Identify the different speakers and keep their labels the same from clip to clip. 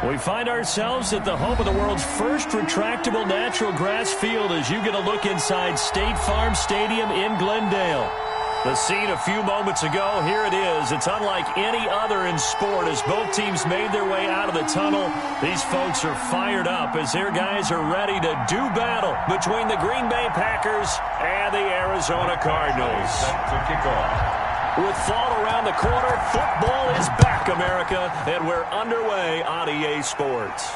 Speaker 1: We find ourselves at the home of the world's first retractable natural grass field as you get a look inside State Farm Stadium in Glendale. The scene a few moments ago, here it is. It's unlike any other in sport as both teams made their way out of the tunnel. These folks are fired up as their guys are ready to do battle between the Green Bay Packers and the Arizona Cardinals.
Speaker 2: Set to kick off.
Speaker 1: With fall around the corner, football is back, America, and we're underway on EA Sports.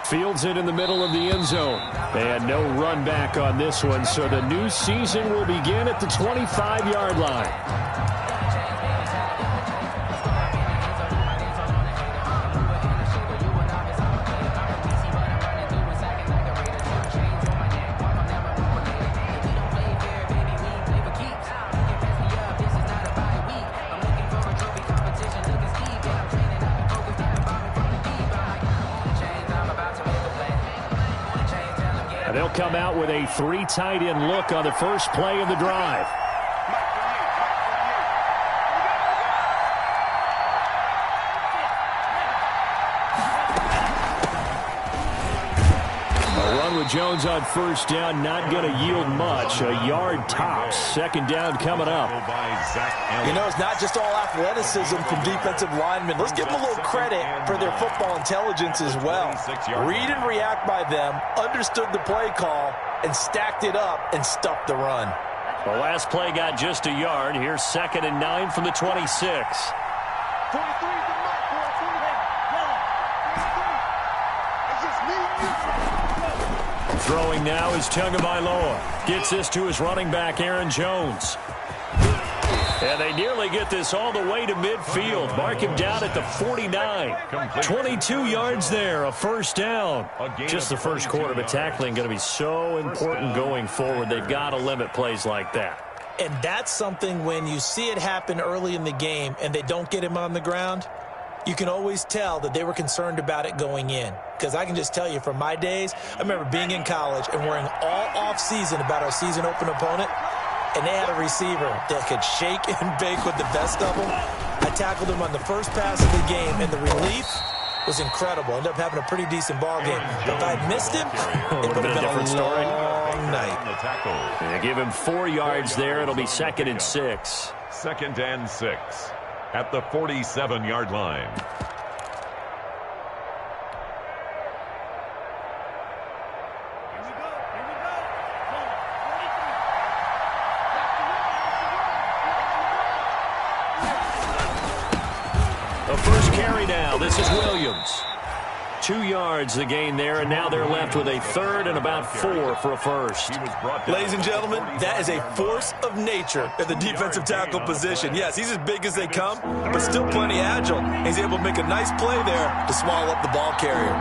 Speaker 1: Fields it in the middle of the end zone. And no run back on this one, so the new season will begin at the 25-yard line. They'll come out with a 3 tight end look on the first play of the drive. With Jones on first down, not going to yield much. A yard tops. Second down coming up.
Speaker 3: You know, it's not just all athleticism from defensive linemen. Let's give them a little credit for their football intelligence as well. Read and react by them, understood the play call, and stacked it up and stuffed the run.
Speaker 1: The last play got just a yard. Here's 2nd and 9 from the 26. Throwing now is Tagovailoa. Gets this to his running back, Aaron Jones. And they nearly get this all the way to midfield. Mark him down at the 49. 22 yards there, a first down. Just the first quarter, but tackling going to be so important going forward. They've got to limit plays like that.
Speaker 3: And that's something when you see it happen early in the game and they don't get him on the ground, you can always tell that they were concerned about it going in. Because I can just tell you from my days, I remember being in college and worrying all off-season about our season open opponent, and they had a receiver that could shake and bake with the best of them. I tackled him on the first pass of the game, and the relief was incredible. Ended up having a pretty decent ball game. But if I'd missed him, it would have been a different story. Long night.
Speaker 1: They give him 4 yards there. It'll be 2nd and 6.
Speaker 2: 2nd and 6 at the 47-yard line.
Speaker 1: The first carry now. This is Williams. 2 yards the gain there, and now they're left with a 3rd and about 4 for a first.
Speaker 3: Ladies and gentlemen, that is a force of nature at the defensive tackle position. Yes, he's as big as they come, but still plenty agile. He's able to make a nice play there to swallow up the ball carrier.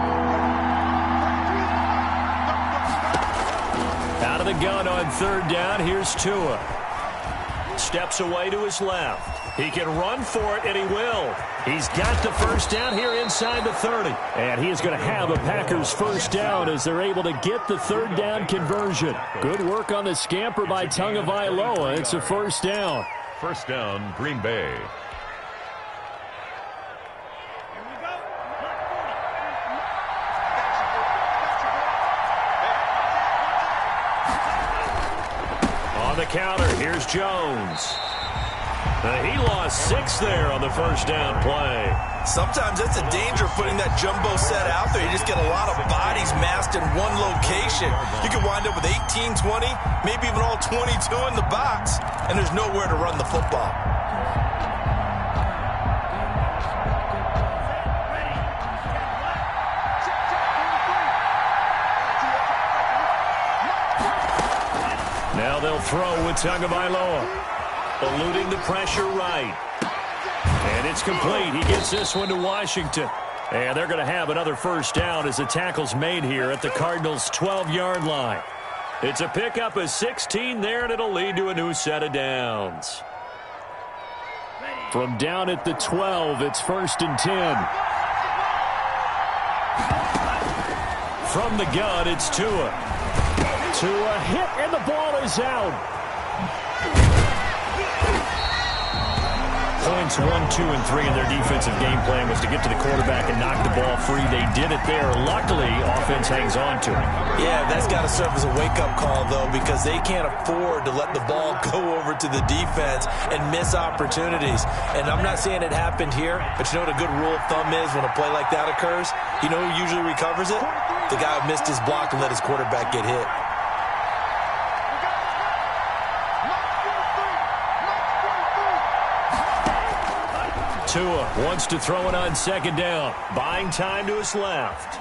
Speaker 1: Out of the gun on 3rd down, here's Tua. Steps away to his left. He can run for it, and he will. He's got the first down here inside the 30. And he is going to have a Packers first down as they're able to get the 3rd down conversion. Good work on the scamper by Tagovailoa. It's a first down.
Speaker 2: First down, Green Bay.
Speaker 1: On the counter, here's Jones. He lost 6 there on the first down play.
Speaker 3: Sometimes that's a danger putting that jumbo set out there. You just get a lot of bodies massed in one location. You can wind up with 18, 20, maybe even all 22 in the box, and there's nowhere to run the football.
Speaker 1: Now they'll throw with Tagovailoa. Eluding the pressure right. And it's complete. He gets this one to Washington. And they're going to have another first down as the tackle's made here at the Cardinals' 12-yard line. It's a pickup of 16 there, and it'll lead to a new set of downs. From down at the 12, it's 1st and 10. From the gun, it's Tua. Tua hit, and the ball is out. points 1, 2, and 3 in their defensive game plan was to get to the quarterback and knock the ball free. They did it there. Luckily, offense hangs on to it.
Speaker 3: Yeah, that's got to serve as a wake-up call, though, because they can't afford to let the ball go over to the defense and miss opportunities. And I'm not saying it happened here, but you know what a good rule of thumb is when a play like that occurs? You know who usually recovers it? The guy who missed his block and let his quarterback get hit.
Speaker 1: Tua wants to throw it on second down. Buying time to his left.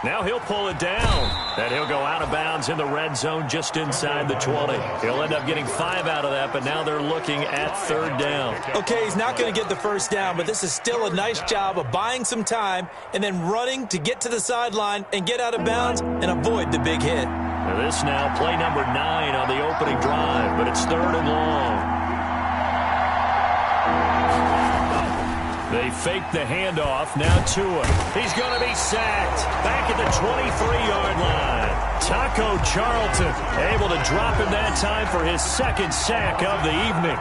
Speaker 1: Now he'll pull it down. And he'll go out of bounds in the red zone just inside the 20. He'll end up getting 5 out of that, but now they're looking at third down.
Speaker 3: Okay, he's not going to get the first down, but this is still a nice job of buying some time and then running to get to the sideline and get out of bounds and avoid the big hit.
Speaker 1: Now this now play number 9 on the opening drive, but it's third and long. They fake the handoff. Now Tua. He's going to be sacked. Back at the 23-yard line. Taco Charlton able to drop him that time for his second sack of the evening.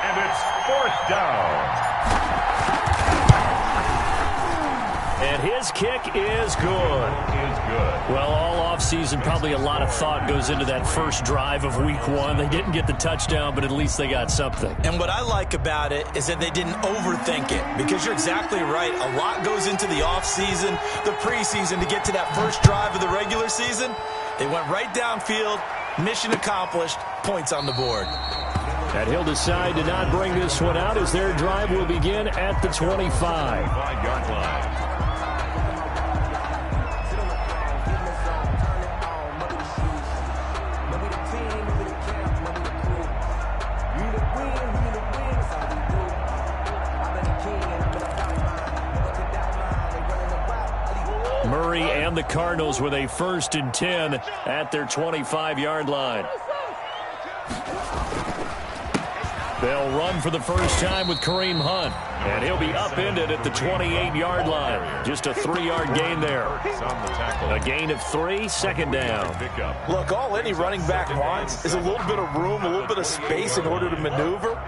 Speaker 2: And it's fourth down.
Speaker 1: And his kick is good. Well, all offseason, probably a lot of thought goes into that first drive of week 1. They didn't get the touchdown, but at least they got something.
Speaker 3: And what I like about it is that they didn't overthink it, because you're exactly right. A lot goes into the offseason, the preseason, to get to that first drive of the regular season. They went right downfield, mission accomplished, points on the board.
Speaker 1: And he'll decide to not bring this one out as their drive will begin at the 25.
Speaker 2: 5-yard line.
Speaker 1: Murray and the Cardinals with a 1st and 10 at their 25-yard line. They'll run for the first time with Kareem Hunt, and he'll be upended at the 28-yard line. Just a 3-yard gain there. A gain of 3, second down.
Speaker 3: Look, all any running back wants is a little bit of room, a little bit of space in order to maneuver.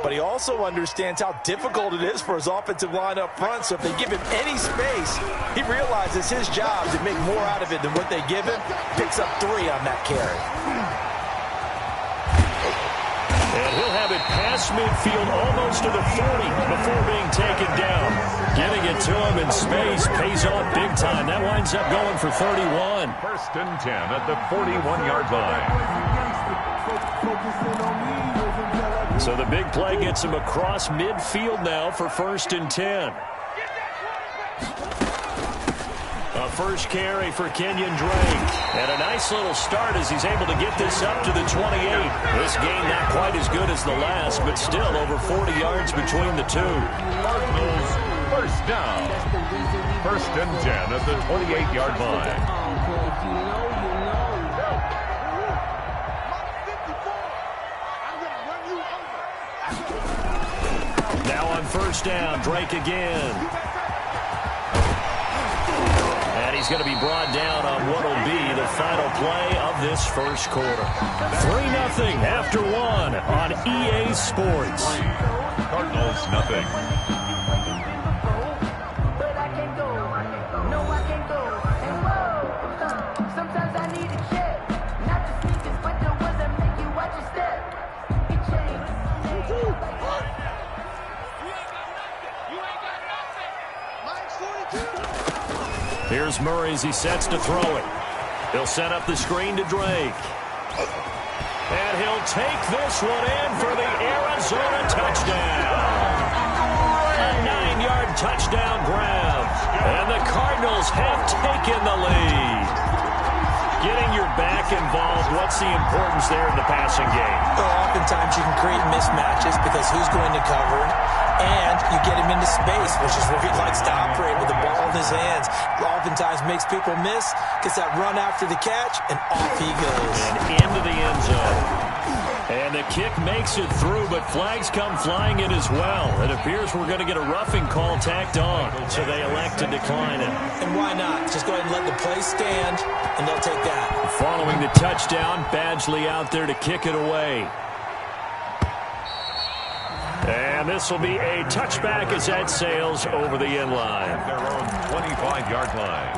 Speaker 3: But he also understands how difficult it is for his offensive line up front. So if they give him any space, he realizes his job to make more out of it than what they give him. Picks up 3 on that carry.
Speaker 1: And he'll have it past midfield almost to the 40 before being taken down. Getting it to him in space pays off big time. That winds up going for 31.
Speaker 2: 1st and 10 at the 41-yard line.
Speaker 1: So the big play gets him across midfield now for 1st and 10. A first carry for Kenyon Drake. And a nice little start as he's able to get this up to the 28. This game not quite as good as the last, but still over 40 yards between the two.
Speaker 2: Cardinals, first down. 1st and 10 at the 28-yard line.
Speaker 1: Now on first down, Drake again. And he's going to be brought down on what will be the final play of this first quarter. 3-0 after 1 on EA Sports.
Speaker 2: Cardinals, nothing.
Speaker 1: Here's Murray as he sets to throw it. He'll set up the screen to Drake. And he'll take this one in for the Arizona touchdown. A 9-yard touchdown grab. And the Cardinals have taken the lead. Getting your back involved, what's the importance there in the passing game?
Speaker 3: Well, oftentimes you can create mismatches because who's going to cover, and you get him into space, which is where he likes to operate with the ball in his hands. Oftentimes makes people miss, gets that run after the catch, and off he goes.
Speaker 1: And into the end zone. And the kick makes it through, but flags come flying in as well. It appears we're going to get a roughing call tacked on, so they elect to decline it.
Speaker 3: And why not? Just go ahead and let the play stand, and they'll take that.
Speaker 1: Following the touchdown, Badgley out there to kick it away. And this will be a touchback as that sails over the end line.
Speaker 2: Their own 25-yard line.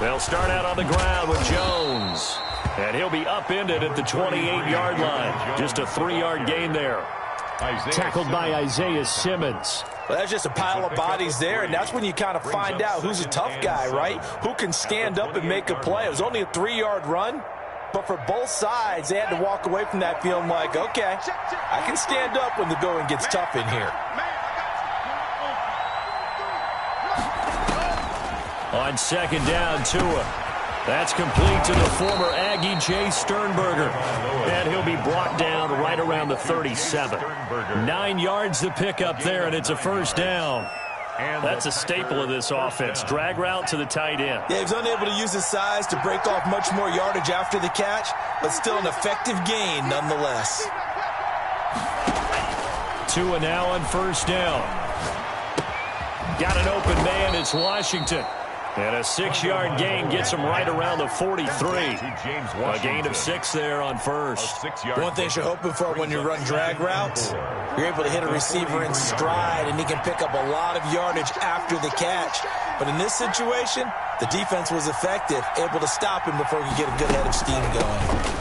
Speaker 1: They'll start out on the ground with Jones. And he'll be upended at the 28-yard line. Just a 3-yard gain there. Tackled by Isaiah Simmons.
Speaker 3: Well, that's just a pile of bodies there, and that's when you kind of find out who's a tough guy, right? Who can stand up and make a play. It was only a 3-yard run, but for both sides, they had to walk away from that feeling like, okay, I can stand up when the going gets tough in here.
Speaker 1: On second down, Tua. That's complete to the former Aggie, Jay Sternberger. And he'll be brought down right around the 37. 9 yards to pick up there, and it's a first down. That's a staple of this offense. Drag route to the tight end.
Speaker 3: Yeah, he was unable to use his size to break off much more yardage after the catch, but still an effective gain nonetheless.
Speaker 1: Tua now on first down. Got an open man. It's Washington. And a 6-yard gain gets him right around the 43. A gain of 6 there on first.
Speaker 3: One thing you're hoping for when you run drag routes, you're able to hit a receiver in stride, and he can pick up a lot of yardage after the catch. But in this situation, the defense was effective, able to stop him before he could get a good head of steam going.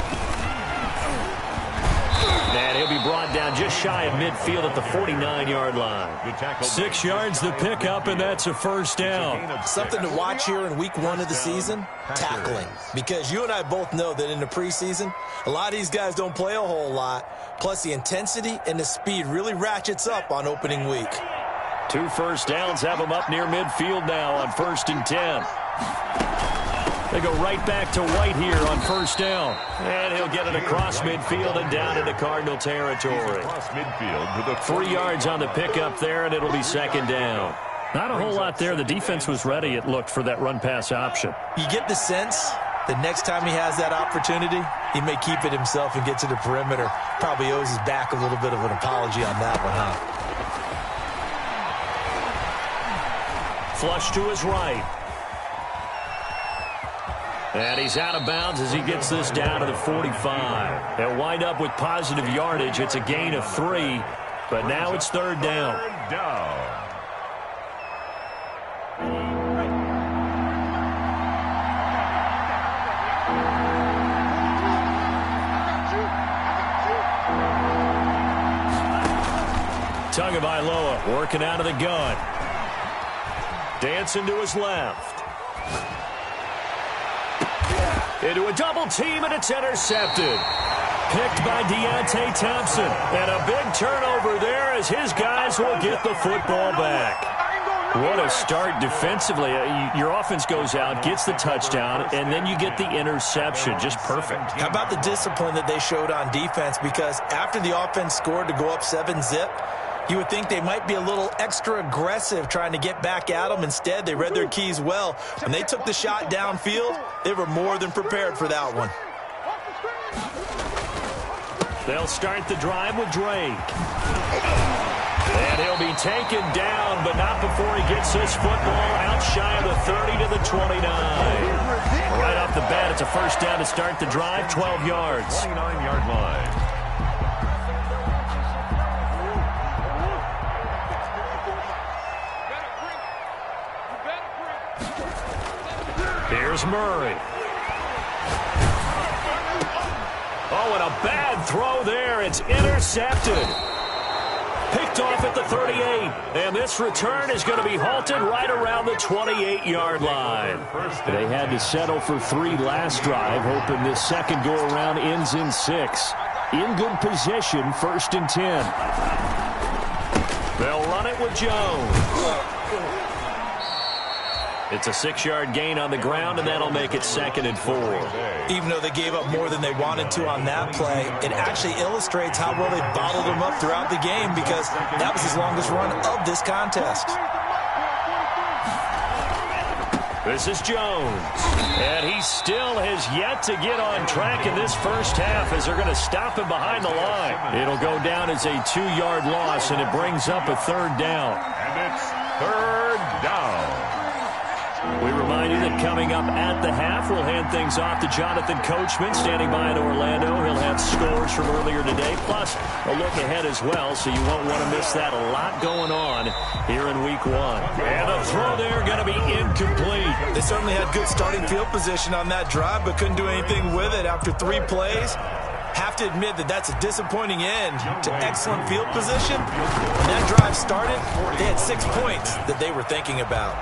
Speaker 1: And he'll be brought down just shy of midfield at the 49-yard line. 6 yards to pick up, and that's a first down.
Speaker 3: Something to watch here in week 1 of the season, tackling. Because you and I both know that in the preseason, a lot of these guys don't play a whole lot. Plus, the intensity and the speed really ratchets up on opening week.
Speaker 1: 2 first downs have them up near midfield now on 1st and 10. They go right back to White here on first down. And he'll get it across midfield and down into Cardinal territory. 3 yards on the pickup there, and it'll be second down. Not a whole lot there. The defense was ready, it looked, for that run-pass option.
Speaker 3: You get the sense that next time he has that opportunity, he may keep it himself and get to the perimeter. Probably owes his back a little bit of an apology on that one, huh?
Speaker 1: Flush to his right. And he's out of bounds as he gets this down to the 45. They'll wind up with positive yardage. It's a gain of 3, but now it's third down. Tagovailoa working out of the gun. Dancing to his left. Into a double team, and it's intercepted. Picked by Deontay Thompson. And a big turnover there as his guys will get the football back. What a start defensively. Your offense goes out, gets the touchdown, and then you get the interception. Just perfect.
Speaker 3: How about the discipline that they showed on defense? Because after the offense scored to go up 7-zip, you would think they might be a little extra aggressive trying to get back at them. Instead, they read their keys well. When they took the shot downfield, they were more than prepared for that one.
Speaker 1: They'll start the drive with Drake. And he'll be taken down, but not before he gets this football out shy of the 30 to the 29. Right off the bat, it's a first down to start the drive, 12 yards.
Speaker 2: 29-yard line.
Speaker 1: Here's Murray. Oh, and a bad throw there. It's intercepted. Picked off at the 38. And this return is going to be halted right around the 28-yard line. They had to settle for 3 last drive, hoping this second go-around ends in 6. In good position, 1st and 10. They'll run it with Jones. It's a 6-yard gain on the ground, and that'll make it 2nd and 4.
Speaker 3: Even though they gave up more than they wanted to on that play, it actually illustrates how well they bottled them up throughout the game, because that was his longest run of this contest.
Speaker 1: This is Jones. And he still has yet to get on track in this first half as they're going to stop him behind the line. It'll go down as a 2-yard loss, and it brings up a third down.
Speaker 2: And it's third down.
Speaker 1: We remind you that coming up at the half, we'll hand things off to Jonathan Coachman, standing by in Orlando. He'll have scores from earlier today, plus a look ahead as well, so you won't want to miss that. A lot going on here in Week 1. And the throw there going to be incomplete.
Speaker 3: They certainly had good starting field position on that drive, but couldn't do anything with it after 3 plays. Have to admit that that's a disappointing end to excellent field position. When that drive started, they had 6 points that they were thinking about.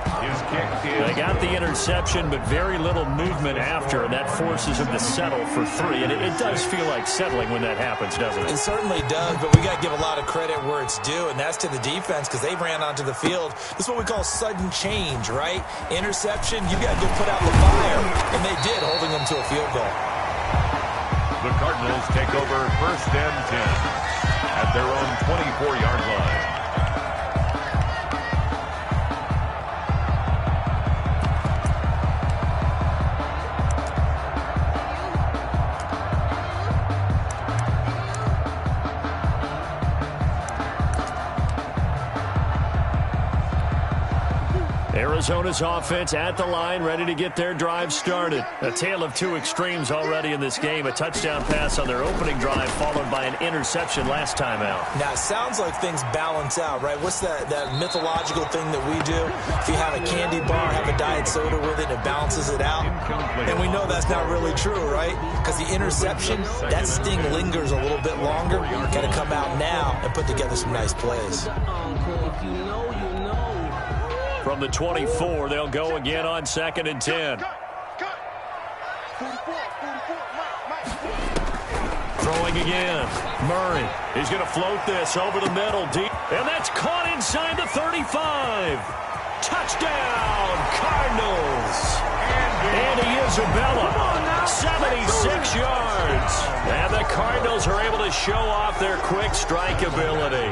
Speaker 1: They got the interception, but very little movement after, and that forces them to settle for 3. And it does feel like settling when that happens, doesn't it?
Speaker 3: It certainly does, but we got to give a lot of credit where it's due, and that's to the defense because they ran onto the field. This is what we call sudden change, right? Interception, you got to go put out the fire, and they did, holding them to a field goal.
Speaker 2: The Cardinals take over 1st and 10 at their own 24-yard line.
Speaker 1: Arizona's offense at the line, ready to get their drive started. A tale of 2 extremes already in this game. A touchdown pass on their opening drive, followed by an interception last time out.
Speaker 3: Now, it sounds like things balance out, right? What's that mythological thing that we do? If you have a candy bar, have a diet soda with it, it balances it out. And we know that's not really true, right? Because the interception, that sting lingers a little bit longer. Got to come out now and put together some nice plays.
Speaker 1: From the 24, they'll go again on 2nd and 10. Throwing again. Murray. He's going to float this over the middle deep. And that's caught inside the 35. Touchdown, Cardinals. Andy Isabella, 76 yards. And the Cardinals are able to show off their quick strike ability.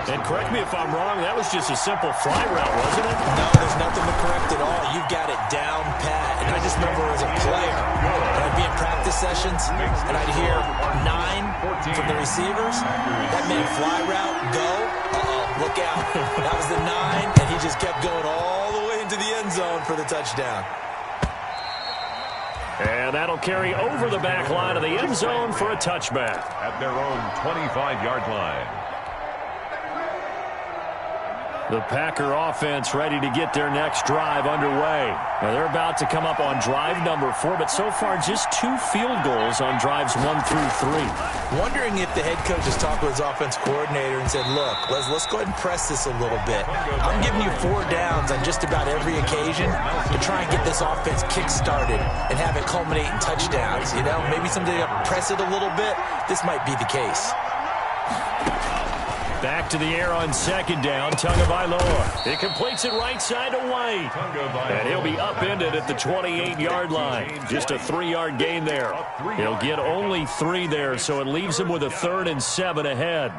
Speaker 1: And correct me if I'm wrong, that was just a simple fly route, wasn't it?
Speaker 3: No, there's nothing to correct at all. You've got it down pat. And I just remember as a player, and I'd be in practice sessions, and I'd hear 9 from the receivers. That meant fly route, go. Look out. That was the 9, and he just kept going all the way into the end zone for the touchdown.
Speaker 1: And that'll carry over the back line of the end zone for a touchback.
Speaker 2: At their own 25-yard line.
Speaker 1: The Packer offense ready to get their next drive underway. Now they're about to come up on drive number 4, but so far just 2 field goals on drives 1 through 3.
Speaker 3: Wondering if the head coach has talked with his offense coordinator and said, look, let's go ahead and press this a little bit. I'm giving you 4 downs on just about every occasion to try and get this offense kick-started and have it culminate in touchdowns. You know, maybe someday I'll press it a little bit. This might be the case.
Speaker 1: Back to the air on 2nd down, Tagovailoa. He completes it right side to White. And he'll be upended at the 28-yard line. Just a 3-yard gain there. He'll get only 3 there, so it leaves him with a 3rd and 7 ahead.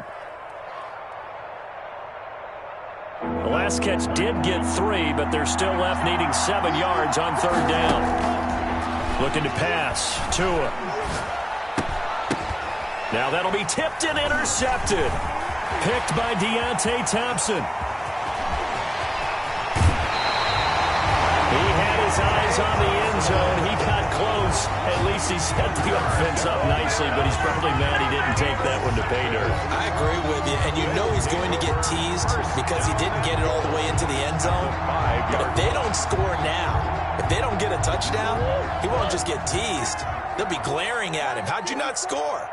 Speaker 1: The last catch did get 3, but they're still left needing 7 yards on 3rd down. Looking to pass. Tua. Now that'll be tipped and intercepted. Picked by Deontay Thompson. He had his eyes on the end zone. He got close. At least he set the offense up nicely, but he's probably mad he didn't take that one to pay dirt.
Speaker 3: I agree with you, and you know he's going to get teased because he didn't get it all the way into the end zone. But if they don't score now, if they don't get a touchdown, he won't just get teased. They'll be glaring at him. How'd you not score?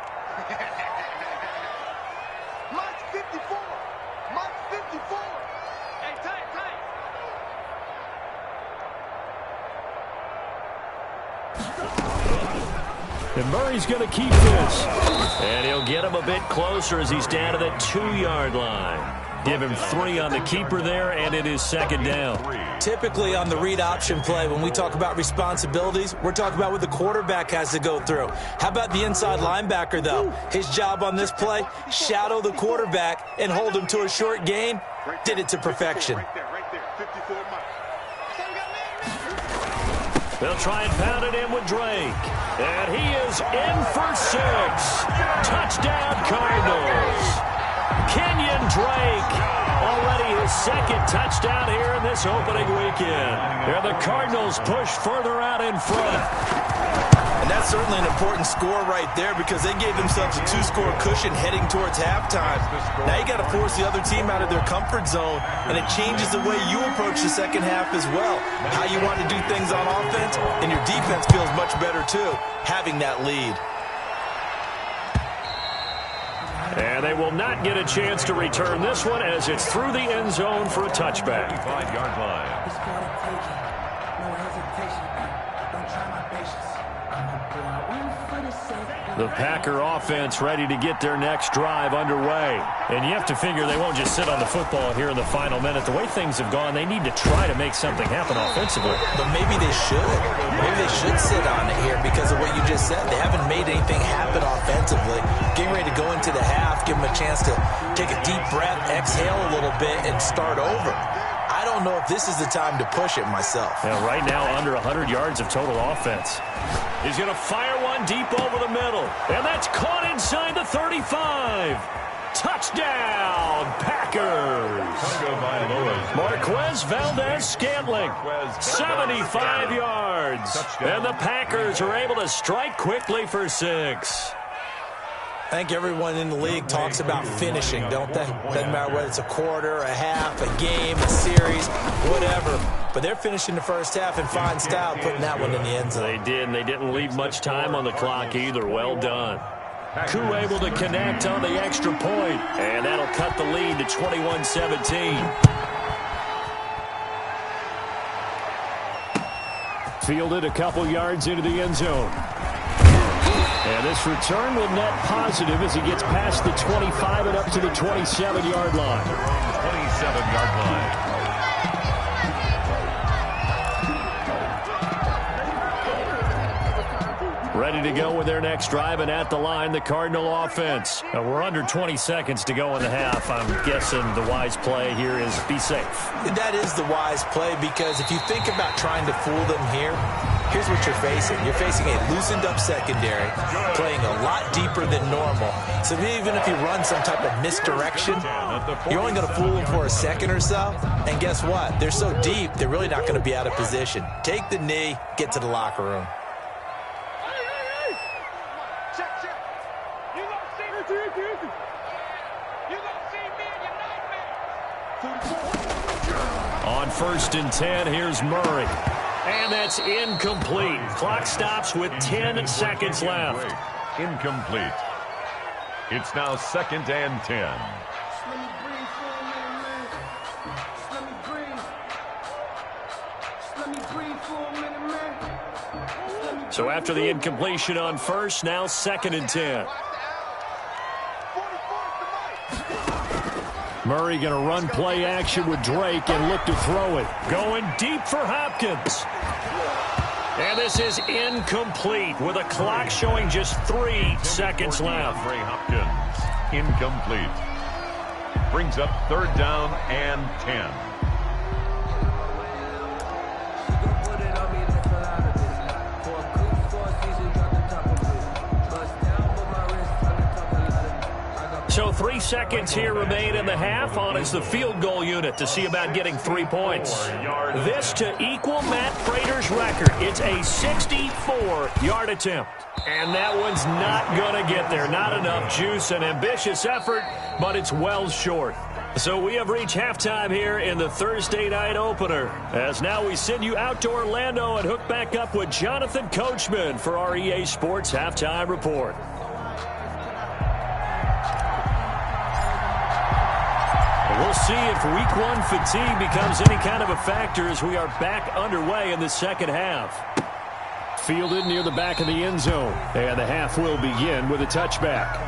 Speaker 1: And Murray's going to keep this. And he'll get him a bit closer as he's down to the 2-yard line. Give him 3 on the keeper there, and it is 2nd down.
Speaker 3: Typically on the read option play, when we talk about responsibilities, we're talking about what the quarterback has to go through. How about the inside linebacker, though? His job on this play, shadow the quarterback and hold him to a short gain. Did it to perfection.
Speaker 1: They'll try and pound it in with Drake. And he is in for 6. Touchdown, Cardinals. Kenyon Drake, already his second touchdown here in this opening weekend. And the Cardinals push further out in front.
Speaker 3: And that's certainly an important score right there because they gave themselves a 2-score cushion heading towards halftime. Now you got to force the other team out of their comfort zone, and it changes the way you approach the second half as well. How you want to do things on offense, and your defense feels much better too, having that lead.
Speaker 1: And they will not get a chance to return this one as it's through the end zone for a touchback.
Speaker 2: 5-yard line.
Speaker 1: The Packer offense ready to get their next drive underway. And you have to figure they won't just sit on the football here in the final minute. The way things have gone, they need to try to make something happen offensively.
Speaker 3: But maybe they should. Maybe they should sit on it here because of what you just said. They haven't made anything happen offensively. Getting ready to go into the half, give them a chance to take a deep breath, exhale a little bit, and start over. I don't know if this is the time to push it myself.
Speaker 1: Yeah, right now, under 100 yards of total offense. He's going to fire one deep over the middle. And that's caught inside the 35. Touchdown, Packers. Marquez Valdez-Scantling, 75 yards. And the Packers are able to strike quickly for 6.
Speaker 3: I think everyone in the league talks about finishing, don't they? Doesn't matter whether it's a quarter, a half, a game, a series, whatever. But they're finishing the first half in fine style, putting that one in the end zone.
Speaker 1: They did, and they didn't leave much time on the clock either. Well done. Koo able to connect on the extra point, and that'll cut the lead to 21-17. Fielded a couple yards into the end zone. And this return will net positive as he gets past the 25 and up to the 27-yard line.
Speaker 2: 27-yard line.
Speaker 1: Ready to go with their next drive, and at the line, the Cardinal offense. We're under 20 seconds to go in the half. I'm guessing the wise play here is be safe.
Speaker 3: That is the wise play because if you think about trying to fool them here, here's what you're facing. You're facing a loosened up secondary, playing a lot deeper than normal. So even if you run some type of misdirection, you're only going to fool them for a second or so. And guess what? They're so deep, they're really not going to be out of position. Take the knee, get to the locker room.
Speaker 1: On 1st and 10, here's Murray. And that's incomplete. Clock stops with 10 seconds left.
Speaker 2: Incomplete. It's now 2nd and 10.
Speaker 1: So after the incompletion on 1st, now 2nd and 10. Murray going to run play action with Drake and look to throw it. Going deep for Hopkins. And this is incomplete with a clock showing just 3 seconds left.
Speaker 2: Hopkins, incomplete. Brings up 3rd down and 10.
Speaker 1: So 3 seconds here remain in the half. On is the field goal unit to see about getting 3 points. This to equal Matt Prater's record. It's a 64-yard attempt. And that one's not going to get there. Not enough juice, an ambitious effort, but it's well short. So we have reached halftime here in the Thursday night opener. As now we send you out to Orlando and hook back up with Jonathan Coachman for our EA Sports Halftime Report. We'll see if week 1 fatigue becomes any kind of a factor as we are back underway in the second half. Fielded near the back of the end zone. And the half will begin with a touchback.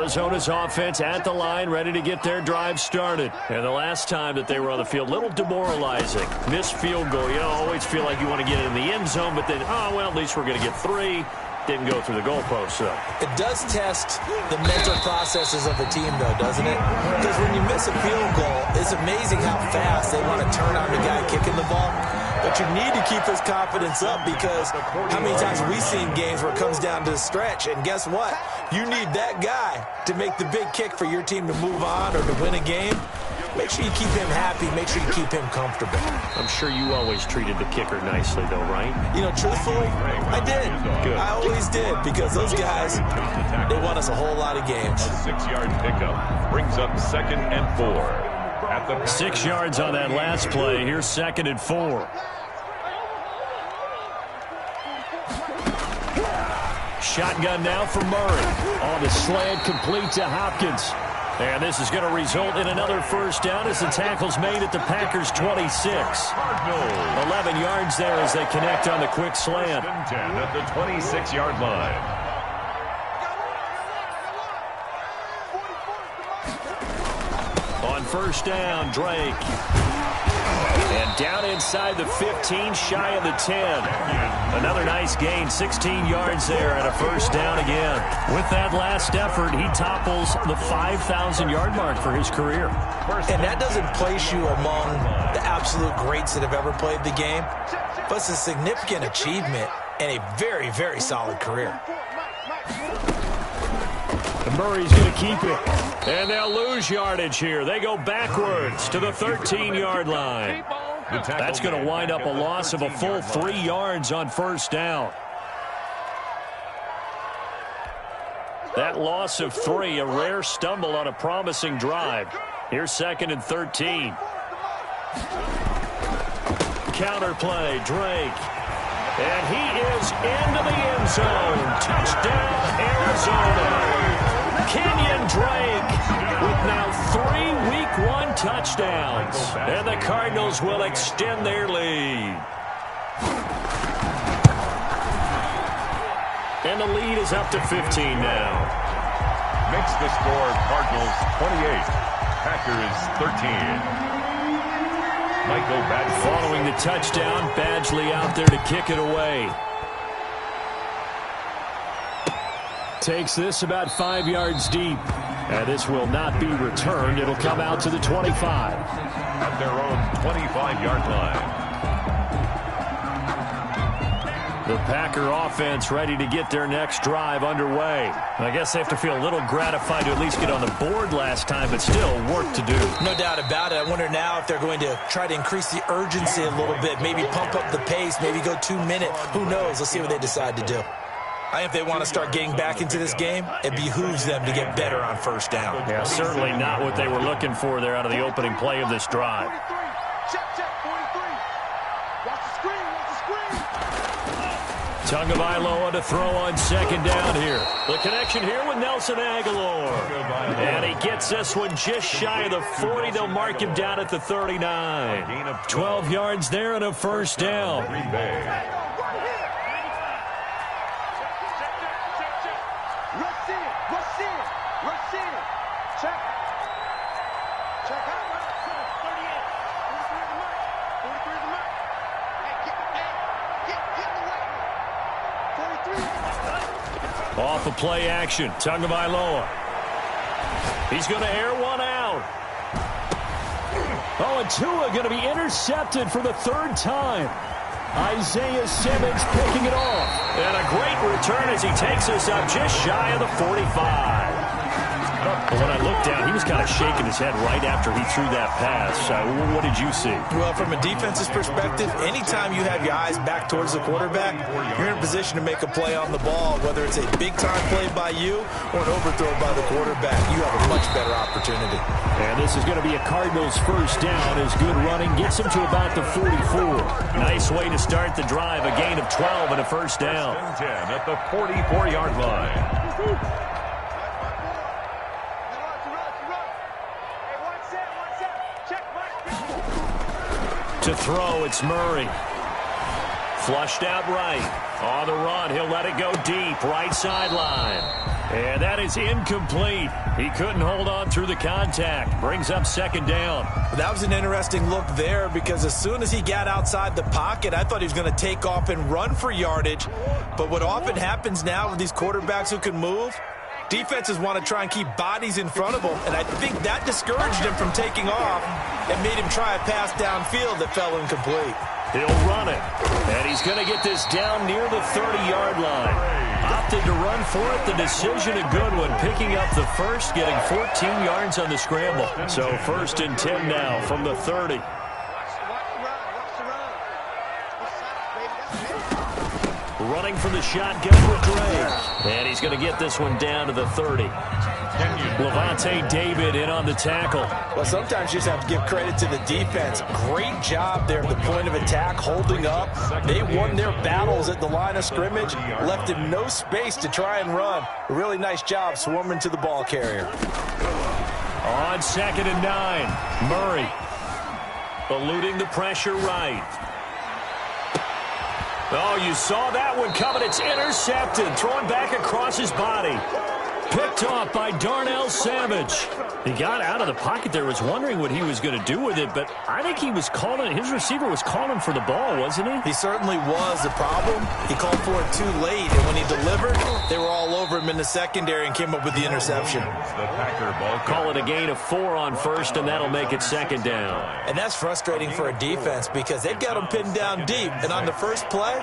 Speaker 1: Arizona's offense at the line, ready to get their drive started. And the last time that they were on the field, a little demoralizing. Missed field goal. You always feel like you want to get it in the end zone, but then, oh, well, at least we're going to get 3. Didn't go through the goalpost, so.
Speaker 3: It does test the mental processes of a team, though, doesn't it? Because when you miss a field goal, it's amazing how fast they want to turn on the guy kicking the ball. But you need to keep his confidence up, because how many times have we seen games where it comes down to the stretch, and guess what? You need that guy to make the big kick for your team to move on or to win a game. Make sure you keep him happy. Make sure you keep him comfortable.
Speaker 1: I'm sure you always treated the kicker nicely, though, right?
Speaker 3: You know, truthfully, I did.
Speaker 1: Good.
Speaker 3: I always did, because those guys, they won us a whole lot of games.
Speaker 2: A 6-yard pickup brings up 2nd and 4. At the
Speaker 1: 6 yards on that last play. Here's 2nd and 4. Shotgun now for Murray. On the slant, complete to Hopkins. And this is going to result in another first down as the tackle's made at the Packers' 26. 11 yards there as they connect on the quick slant.
Speaker 2: 10 at the 26-yard line.
Speaker 1: On first down, Drake. And down inside the 15, shy of the 10. Another nice gain, 16 yards there and a first down again. With that last effort, he topples the 5,000-yard mark for his career.
Speaker 3: And that doesn't place you among the absolute greats that have ever played the game, but it's a significant achievement and a very, very solid career.
Speaker 1: And Murray's going to keep it. And they'll lose yardage here. They go backwards to the 13-yard line. That's going to wind up a loss of a full 3 yards on first down. That loss of 3, a rare stumble on a promising drive. Here's 2nd and 13. Counterplay, Drake. And he is into the end zone. Touchdown, Arizona. Kenyon Drake with now 3 Week 1 touchdowns. And the Cardinals will extend their lead. And the lead is up to 15 now.
Speaker 2: Makes the score Cardinals 28, Packers 13. Michael Badgley.
Speaker 1: Following the touchdown, Badgley out there to kick it away. Takes this about 5 yards deep. And this will not be returned. It'll come out to the 25.
Speaker 2: At their own 25-yard line.
Speaker 1: The Packer offense ready to get their next drive underway. I guess they have to feel a little gratified to at least get on the board last time, but still work to do.
Speaker 3: No doubt about it. I wonder now if they're going to try to increase the urgency a little bit, maybe pump up the pace, maybe go 2-minute. Who knows? Let's see what they decide to do. I think if they want to start getting back into this game, it behooves them to get better on first down.
Speaker 1: Yeah, certainly not what they were looking for there out of the opening play of this drive. Tagovailoa to throw on second down here. The connection here with Nelson Aguilar. And he gets this one just shy of the 40. They'll mark him down at the 39. 12 yards there and a first down. Off of play action, Tagovailoa. He's going to air one out. Oh, and Tua going to be intercepted for the 3rd time. Isaiah Simmons picking it off. And a great return as he takes us up just shy of the 45. But when I looked down, he was kind of shaking his head right after he threw that pass. What did you see?
Speaker 3: Well, from a defense's perspective, anytime you have your eyes back towards the quarterback, you're in a position to make a play on the ball, whether it's a big-time play by you or an overthrow by the quarterback. You have a much better opportunity.
Speaker 1: And this is going to be a Cardinals first down as good running gets him to about the 44. Nice way to start the drive, a gain of 12 and a first down.
Speaker 2: 10 at the 44-yard line.
Speaker 1: To throw, it's Murray. Flushed out right. On the run, he'll let it go deep. Right sideline. And that is incomplete. He couldn't hold on through the contact. Brings up second down.
Speaker 3: That was an interesting look there because as soon as he got outside the pocket, I thought he was going to take off and run for yardage. But what often happens now with these quarterbacks who can move, defenses want to try and keep bodies in front of them, and I think that discouraged him from taking off and made him try a pass downfield that fell incomplete.
Speaker 1: He'll run it, and he's going to get this down near the 30-yard line. Opted to run for it. The decision a good one, picking up the first, getting 14 yards on the scramble. So 1st and 10 now from the 30. Running from the shotgun with Dre. And he's going to get this one down to the 30. Levante David in on the tackle.
Speaker 3: Well, sometimes you just have to give credit to the defense. Great job there at the point of attack, holding up. They won their battles at the line of scrimmage, left him no space to try and run. A really nice job swarming to the ball carrier.
Speaker 1: On 2nd and 9, Murray eluding the pressure right. Oh, you saw that one coming. It's intercepted. Thrown back across his body. Picked off by Darnell Savage. He got out of the pocket there, was wondering what he was going to do with it, but I think he was calling, his receiver was calling for the ball, wasn't he?
Speaker 3: He certainly was. The problem, he called for it too late, and when he delivered, they were all over him in the secondary and came up with the interception.
Speaker 1: Call it a gain of 4 on 1st, and that'll make it 2nd down.
Speaker 3: And that's frustrating for a defense because they've got him pinned down deep, and on the first play,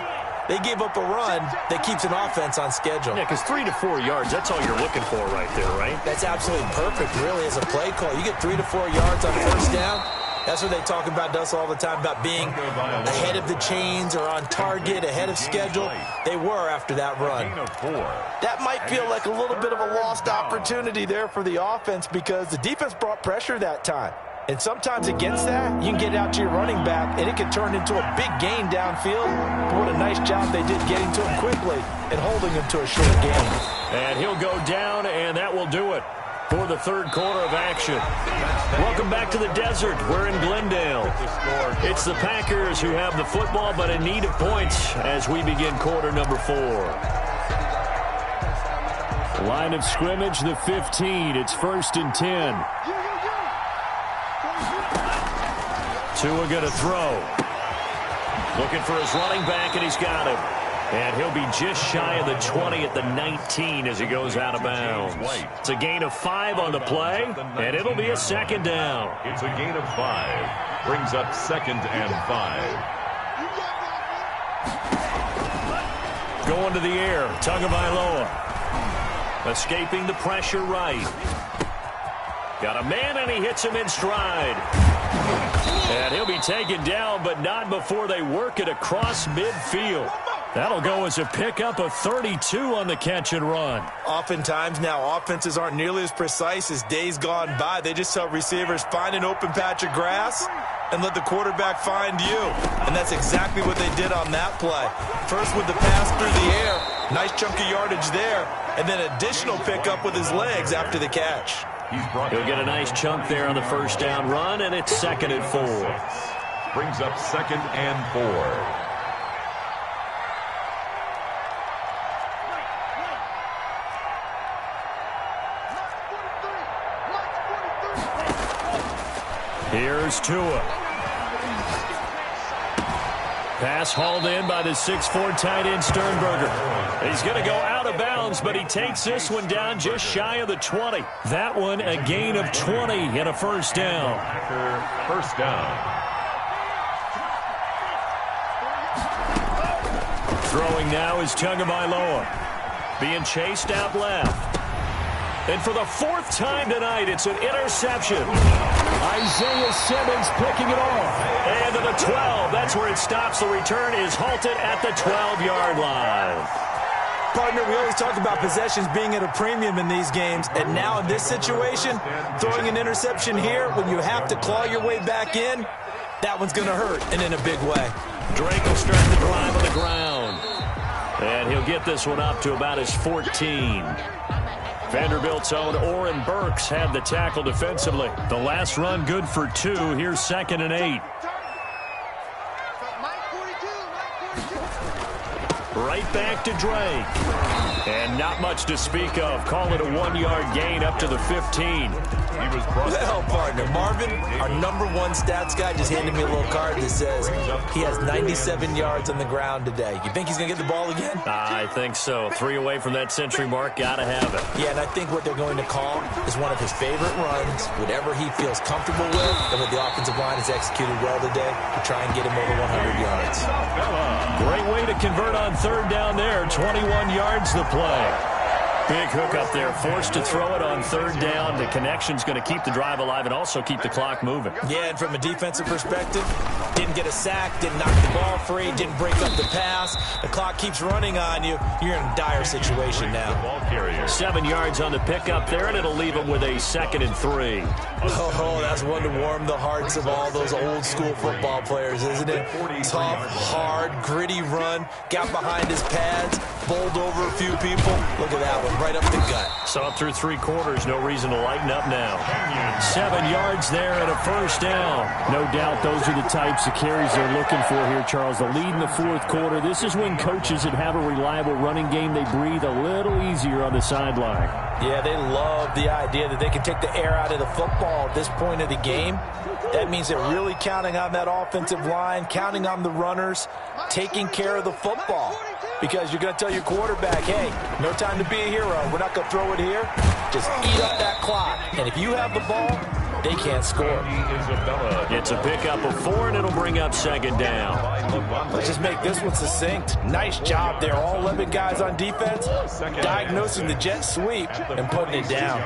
Speaker 3: they gave up a run that keeps an offense on schedule.
Speaker 1: Yeah, because 3 to 4 yards, that's all you're looking for right there, right?
Speaker 3: That's absolutely perfect, really, as a play call. You get 3 to 4 yards on 1st down. That's what they talk about to us all the time, about being ahead of the chains or on target, ahead of schedule. They were after that run. That might feel like a little bit of a lost opportunity there for the offense because the defense brought pressure that time. And sometimes against that, you can get out to your running back, and it can turn into a big gain downfield. But what a nice job they did getting to him quickly and holding him to a short gain.
Speaker 1: And he'll go down, and that will do it for the 3rd quarter of action. Welcome back to the desert. We're in Glendale. It's the Packers who have the football, but in need of points as we begin quarter number 4. Line of scrimmage, the 15. It's 1st and 10. Tua going to throw. Looking for his running back, and he's got him. And he'll be just shy of the 20 at the 19 as he goes out of bounds. It's a gain of 5 on the play, and it'll be a 2nd down.
Speaker 2: It's a gain of 5. Brings up 2nd and 5.
Speaker 1: Going to the air, Tagovailoa. Escaping the pressure right. Got a man, and he hits him in stride. And he'll be taken down, but not before they work it across midfield. That'll go as a pickup of 32 on the catch and run.
Speaker 3: Oftentimes now, offenses aren't nearly as precise as days gone by. They just tell receivers, find an open patch of grass and let the quarterback find you. And that's exactly what they did on that play. First with the pass through the air, nice chunk of yardage there, and then additional pickup with his legs after the catch.
Speaker 1: He'll get a nice chunk there on the 1st down run, and it's 2nd and 4.
Speaker 2: Brings up 2nd and 4.
Speaker 1: Here's Tua. Pass hauled in by the 6'4" tight end Sternberger. He's going to go out of bounds, but he takes this one down just shy of the 20. That one a gain of 20 and a 1st down.
Speaker 2: 1st down.
Speaker 1: Throwing now is Tagovailoa. Being chased out left. And for the 4th time tonight, it's an interception. Isaiah Simmons picking it off. And to the 12. That's where it stops. The return is halted at the 12-yard line.
Speaker 3: Partner, we always talk about possessions being at a premium in these games. And now in this situation, throwing an interception here when you have to claw your way back in, that one's going to hurt, and in a big way.
Speaker 1: Drake will start the drive on the ground. And he'll get this one up to about his 14. Vanderbilt's own Oren Burks had the tackle defensively. The last run good for 2. Here's 2nd and 8. Right back to Drake. And not much to speak of. Call it a 1-yard gain up to the 15.
Speaker 3: Well, partner, Marvin, our #1 stats guy, just handed me a little card that says he has 97 yards on the ground today. You think he's going to get the ball again?
Speaker 1: I think so. 3 away from that century mark. Got to have it.
Speaker 3: Yeah, and I think what they're going to call is one of his favorite runs, whatever he feels comfortable with, and what the offensive line has executed well today to try and get him over 100 yards.
Speaker 1: Great way to convert on 3rd down there. 21 yards the play. Big hook up there, forced to throw it on 3rd down. The connection's going to keep the drive alive and also keep the clock moving.
Speaker 3: Yeah, and from a defensive perspective, didn't get a sack, didn't knock the ball free, didn't break up the pass. The clock keeps running on you. You're in a dire situation now.
Speaker 1: 7 yards on the pickup there, and it'll leave him with a 2nd and 3.
Speaker 3: Oh, that's one to warm the hearts of all those old-school football players, isn't it? Tough, hard, gritty run, got behind his pads, bowled over a few people. Look at that one, right up the gut.
Speaker 1: Saw it through 3 quarters, no reason to lighten up now. 7 yards there and a 1st down. No doubt those are the types of carries they're looking for here, Charles. The lead in the 4th quarter. This is when coaches that have a reliable running game, they breathe a little easier on the sideline.
Speaker 3: Yeah, they love the idea that they can take the air out of the football at this point of the game. That means they're really counting on that offensive line, counting on the runners, taking care of the football. Because you're going to tell your quarterback, hey, no time to be a hero. We're not going to throw it here. Just eat up that clock. And if you have the ball, they can't score.
Speaker 1: It's a pickup of 4, and it'll bring up 2nd down.
Speaker 3: Let's just make this one succinct. Nice job there. All 11 guys on defense diagnosing the jet sweep and putting it down.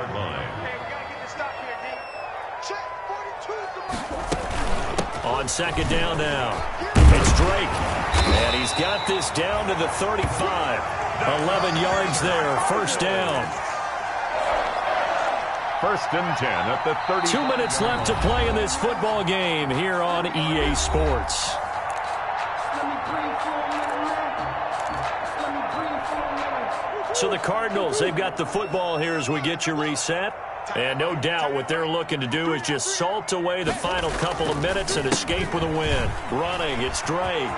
Speaker 1: On 2nd down now, it's Drake. And he's got this down to the 35. 11 yards there, 1st down.
Speaker 2: 1st and 10 at the 30.
Speaker 1: 2 minutes left to play in this football game here on EA Sports. So the Cardinals, they've got the football here as we get you reset. And no doubt what they're looking to do is just salt away the final couple of minutes and escape with a win. Running, it's Drake.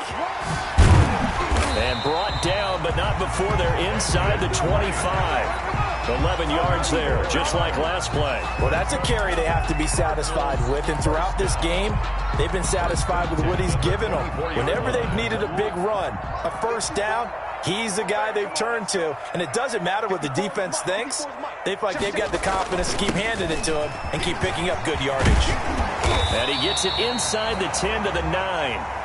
Speaker 1: And brought down, but not before they're inside the 25. 11 yards there, just like last play.
Speaker 3: Well, that's a carry they have to be satisfied with. And throughout this game, they've been satisfied with what he's given them. Whenever they've needed a big run, a 1st down, he's the guy they've turned to. And it doesn't matter what the defense thinks. They feel like they've got the confidence to keep handing it to him and keep picking up good yardage.
Speaker 1: And he gets it inside the 10 to the 9.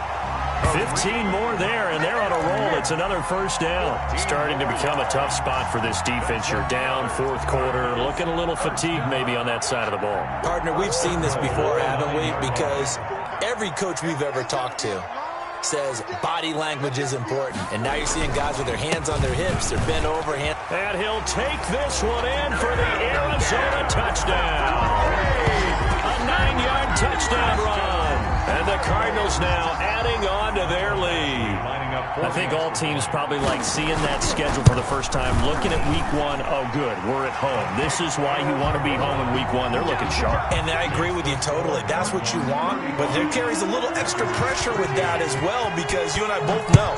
Speaker 1: 15 more there, and they're on a roll. It's another 1st down. Starting to become a tough spot for this defense. You're down 4th quarter, looking a little fatigued maybe on that side of the ball.
Speaker 3: Partner, we've seen this before, haven't we? Because every coach we've ever talked to says body language is important. And now you're seeing guys with their hands on their hips. They're bent over.
Speaker 1: And he'll take this one in for the Arizona touchdown. A 9-yard touchdown run. And the Cardinals now adding on to their lead. I think all teams probably like seeing that schedule for the first time, looking at week 1. Oh, good, we're at home. This is why you want to be home in week 1. They're looking sharp.
Speaker 3: And I agree with you totally. That's what you want. But there carries a little extra pressure with that as well, because you and I both know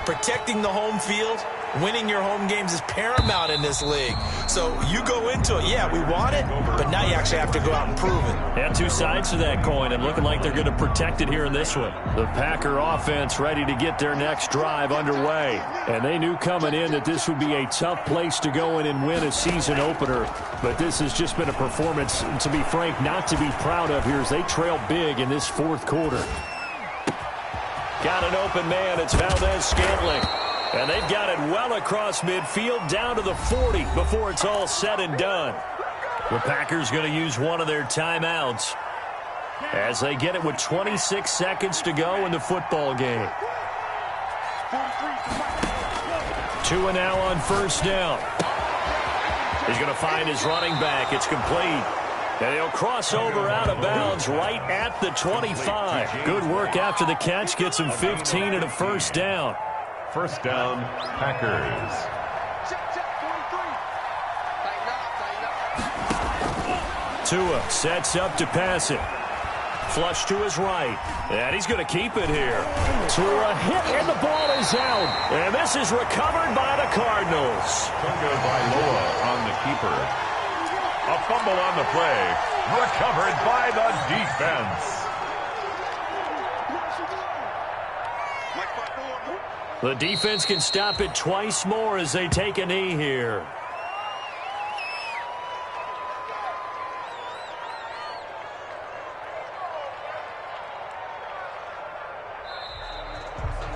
Speaker 3: protecting the home field, winning your home games is paramount in this league. So you go into it, yeah, we want it, but now you actually have to go out and prove it.
Speaker 1: And 2 sides to that coin, and looking like they're going to protect it here in this one. The Packer offense ready to get their next drive underway. And they knew coming in that this would be a tough place to go in and win a season opener. But this has just been a performance, to be frank, not to be proud of here as they trail big in this 4th quarter. Got an open man. It's Valdez-Scantling. And they've got it well across midfield down to the 40 before it's all said and done. The Packers going to use one of their timeouts as they get it with 26 seconds to go in the football game. 2 and now on 1st down. He's going to find his running back. It's complete. And he'll cross over out of bounds right at the 25. Good work after the catch. Gets him 15 and a 1st down.
Speaker 2: 1st down, Packers.
Speaker 1: Tua sets up to pass it. Flush to his right. And he's going to keep it here. To a hit, and the ball is out. And this is recovered by the Cardinals.
Speaker 2: Tunga Bailoa on the keeper. A fumble on the play. Recovered by the defense.
Speaker 1: The defense can stop it twice more as they take a knee here.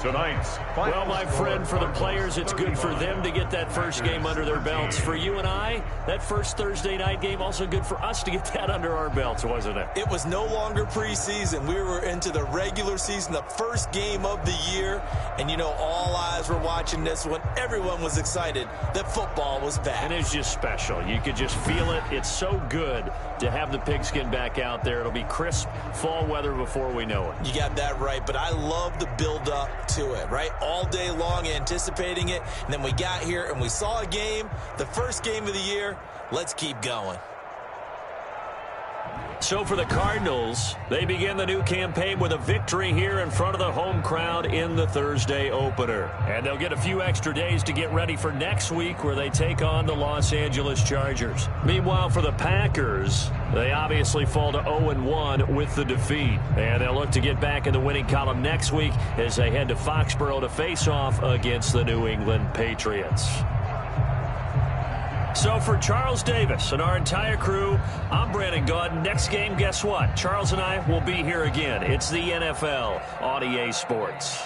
Speaker 2: Tonight's
Speaker 1: well, my friend, for the players, it's good for them to get that first game under their belts. For you and I, that first Thursday night game, also good for us to get that under our belts, wasn't it?
Speaker 3: It was no longer preseason. We were into the regular season, the first game of the year. And, you know, all eyes were watching this when everyone was excited that football was back.
Speaker 1: And it's just special. You could just feel it. It's so good to have the pigskin back out there. It'll be crisp fall weather before we know it.
Speaker 3: You got that right, but I love the build-up to it, right? All day long anticipating it, and then we got here and we saw a game, the first game of the year. Let's keep going.
Speaker 1: So for the Cardinals, they begin the new campaign with a victory here in front of the home crowd in the Thursday opener. And they'll get a few extra days to get ready for next week where they take on the Los Angeles Chargers. Meanwhile, for the Packers, they obviously fall to 0-1 with the defeat. And they'll look to get back in the winning column next week as they head to Foxborough to face off against the New England Patriots. So for Charles Davis and our entire crew, I'm Brandon Gaudin. Next game, guess what? Charles and I will be here again. It's the NFL on EA Sports.